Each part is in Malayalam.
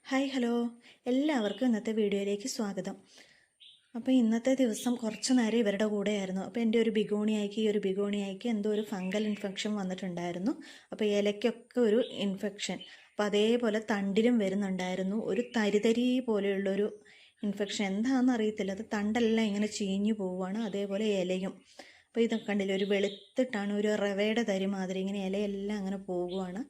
ഹായ് ഹലോ, എല്ലാവർക്കും ഇന്നത്തെ വീഡിയോയിലേക്ക് സ്വാഗതം. അപ്പോൾ ഇന്നത്തെ ദിവസം കുറച്ച് നേരം ഇവരുടെ കൂടെയായിരുന്നു. അപ്പോൾ എൻ്റെ ഒരു ബിഗോണിയായിക്ക് എന്തോ ഒരു ഫംഗൽ ഇൻഫെക്ഷൻ വന്നിട്ടുണ്ടായിരുന്നു. അപ്പോൾ ഇലയ്ക്കൊക്കെ ഒരു ഇൻഫെക്ഷൻ, അപ്പോൾ അതേപോലെ തണ്ടിലും വരുന്നുണ്ടായിരുന്നു. ഒരു തരിതരി പോലെയുള്ളൊരു ഇൻഫെക്ഷൻ, എന്താണെന്ന് അറിയത്തില്ല. അത് തണ്ടെല്ലാം ഇങ്ങനെ ചീഞ്ഞു പോവുകയാണ്, അതേപോലെ ഇലയും. അപ്പോൾ ഇതൊക്കെ കണ്ടില്ല, ഒരു വെളുത്തിട്ടാണ്, ഒരു റവയുടെ തരി മാതിരി ഇങ്ങനെ ഇലയെല്ലാം അങ്ങനെ പോകുവാണ്.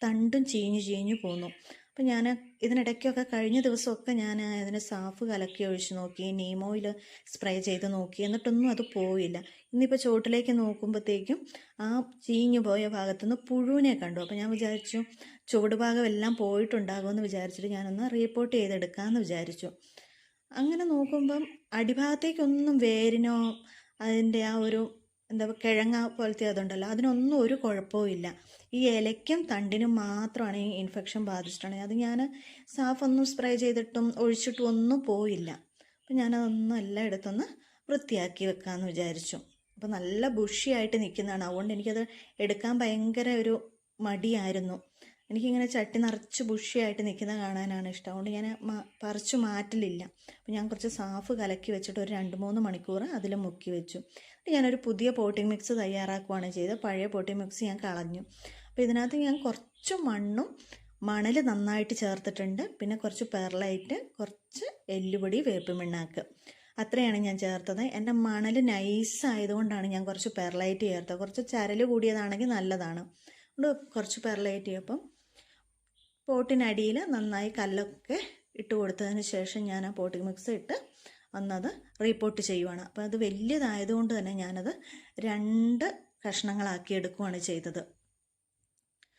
തണ്ടും ചീഞ്ഞു പോന്നു. അപ്പം ഞാൻ ഇതിനിടയ്ക്കൊക്കെ കഴിഞ്ഞ ദിവസമൊക്കെ ഞാൻ ഇതിന് സാഫ് കലക്കി ഒഴിച്ച് നോക്കി, നീം ഓയിൽ സ്പ്രേ ചെയ്ത് നോക്കി, എന്നിട്ടൊന്നും അത് പോയില്ല. ഇന്നിപ്പോൾ ചോട്ടിലേക്ക് നോക്കുമ്പോഴത്തേക്കും ആ ചീഞ്ഞു പോയ ഭാഗത്തുനിന്ന് പുഴുവിനെ കണ്ടു. അപ്പോൾ ഞാൻ വിചാരിച്ചു ചുവട് ഭാഗം എല്ലാം പോയിട്ടുണ്ടാകുമെന്ന് വിചാരിച്ചിട്ട് ഞാനൊന്ന് റിപ്പോർട്ട് ചെയ്തെടുക്കാമെന്ന് വിചാരിച്ചു. അങ്ങനെ നോക്കുമ്പം അടിഭാഗത്തേക്കൊന്നും വേരിനോ അതിൻ്റെ ആ ഒരു കിഴങ്ങ പോലത്തെ അതുണ്ടല്ലോ, അതിനൊന്നും ഒരു കുഴപ്പവും ഇല്ല. ഈ ഇലയ്ക്കും തണ്ടിനും മാത്രമാണ് ഈ ഇൻഫെക്ഷൻ ബാധിച്ചിട്ടുള്ളത്. അത് ഞാൻ സാഫൊന്നും സ്പ്രേ ചെയ്തിട്ടും ഒഴിച്ചിട്ടും ഒന്നും പോയില്ല. അപ്പം ഞാനതൊന്നും എല്ലാം എടുത്തൊന്ന് വൃത്തിയാക്കി വെക്കാമെന്ന് വിചാരിച്ചു. അപ്പം നല്ല ബുഷിയായിട്ട് നിൽക്കുന്നതാണ്, അതുകൊണ്ട് എനിക്കത് എടുക്കാൻ ഭയങ്കര ഒരു മടിയായിരുന്നു. എനിക്കിങ്ങനെ ചട്ടി നിറച്ച് ബുഷിയായിട്ട് നിൽക്കുന്ന കാണാനാണ് ഇഷ്ടം. അതുകൊണ്ട് ഞാൻ പറിച്ചു മാറ്റലില്ല. അപ്പോൾ ഞാൻ കുറച്ച് സാഫ് കലക്കി വെച്ചിട്ട് ഒരു 2-3 മണിക്കൂർ അതിൽ മുക്കി വെച്ചു. ഞാനൊരു പുതിയ പോട്ടിംഗ് മിക്സ് തയ്യാറാക്കുകയാണ് ചെയ്തത്. പഴയ പോട്ടിംഗ് മിക്സ് ഞാൻ കളഞ്ഞു. അപ്പോൾ ഇതിനകത്ത് ഞാൻ കുറച്ച് മണൽ നന്നായിട്ട് ചേർത്തിട്ടുണ്ട്. പിന്നെ കുറച്ച് പെർലൈറ്റ്, കുറച്ച് എല്ലുപൊടി, വേപ്പിമിണ്ണാക്ക്, അത്രയാണ് ഞാൻ ചേർത്തത്. എൻ്റെ മണൽ നൈസായതുകൊണ്ടാണ് ഞാൻ കുറച്ച് പെർലൈറ്റ് ചേർത്തത്. കുറച്ച് ചരൽ കൂടിയതാണെങ്കിൽ നല്ലതാണ്. അതുകൊണ്ട് കുറച്ച് പെർലൈറ്റ് ചെയ്യപ്പം പോട്ടിനടിയിൽ നന്നായി കല്ലൊക്കെ ഇട്ട് കൊടുത്തതിന് ശേഷം ഞാൻ ആ പോട്ടിംഗ് മിക്സ് ഇട്ട് ഒന്നത് റീപോട്ട് ചെയ്യുവാണ്. അപ്പോൾ അത് വലിയതായതുകൊണ്ട് തന്നെ ഞാനത് 2 കഷ്ണങ്ങളാക്കി എടുക്കുകയാണ് ചെയ്തത്.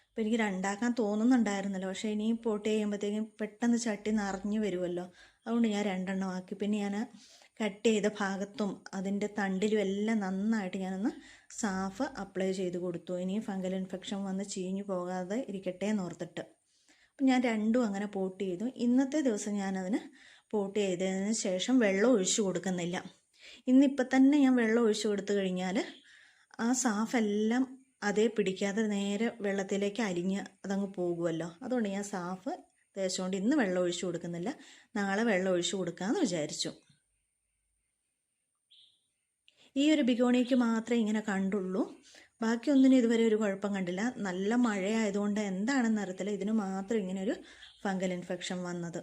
അപ്പോൾ എനിക്ക് 2 തോന്നുന്നുണ്ടായിരുന്നല്ലോ, പക്ഷേ ഇനി പോട്ട് ചെയ്യുമ്പോഴത്തേക്കും പെട്ടെന്ന് ചട്ടി നിറഞ്ഞു വരുമല്ലോ, അതുകൊണ്ട് ഞാൻ 2 ആക്കി. പിന്നെ ഞാൻ കട്ട് ചെയ്ത ഭാഗത്തും അതിൻ്റെ തണ്ടിലും എല്ലാം നന്നായിട്ട് ഞാനൊന്ന് സാഫ് അപ്ലൈ ചെയ്ത് കൊടുത്തു. ഇനി ഫംഗൽ ഇൻഫെക്ഷൻ വന്ന് ചീഞ്ഞു പോകാതെ ഇരിക്കട്ടെ എന്നോർത്തിട്ട്. അപ്പം ഞാൻ 2 അങ്ങനെ പോട്ട് ചെയ്തു. ഇന്നത്തെ ദിവസം ഞാനതിന് പോട്ട് ചെയ്തതിന് ശേഷം വെള്ളം ഒഴിച്ചു കൊടുക്കുന്നില്ല. ഇന്നിപ്പം തന്നെ ഞാൻ വെള്ളം ഒഴിച്ചു കൊടുത്തു കഴിഞ്ഞാൽ ആ സാഫെല്ലാം അതേ പിടിക്കാതെ നേരെ വെള്ളത്തിലേക്ക് അലിഞ്ഞ് അതങ്ങ് പോകുമല്ലോ. അതുകൊണ്ട് ഞാൻ സാഫ് തേച്ചുകൊണ്ട് ഇന്ന് വെള്ളം ഒഴിച്ചു കൊടുക്കുന്നില്ല, നാളെ വെള്ളം ഒഴിച്ചു കൊടുക്കാമെന്ന് വിചാരിച്ചു. ഈ ഒരു ബിഗോണിക്ക് മാത്രമേ ഇങ്ങനെ കണ്ടുള്ളൂ, ബാക്കിയൊന്നിനും ഇതുവരെ ഒരു കുഴപ്പം കണ്ടില്ല. നല്ല മഴയായതുകൊണ്ട് എന്താണെന്ന് അറിയത്തില്ല, ഇതിന് മാത്രം ഇങ്ങനെ ഒരു ഫംഗൽ ഇൻഫെക്ഷൻ വന്നത്.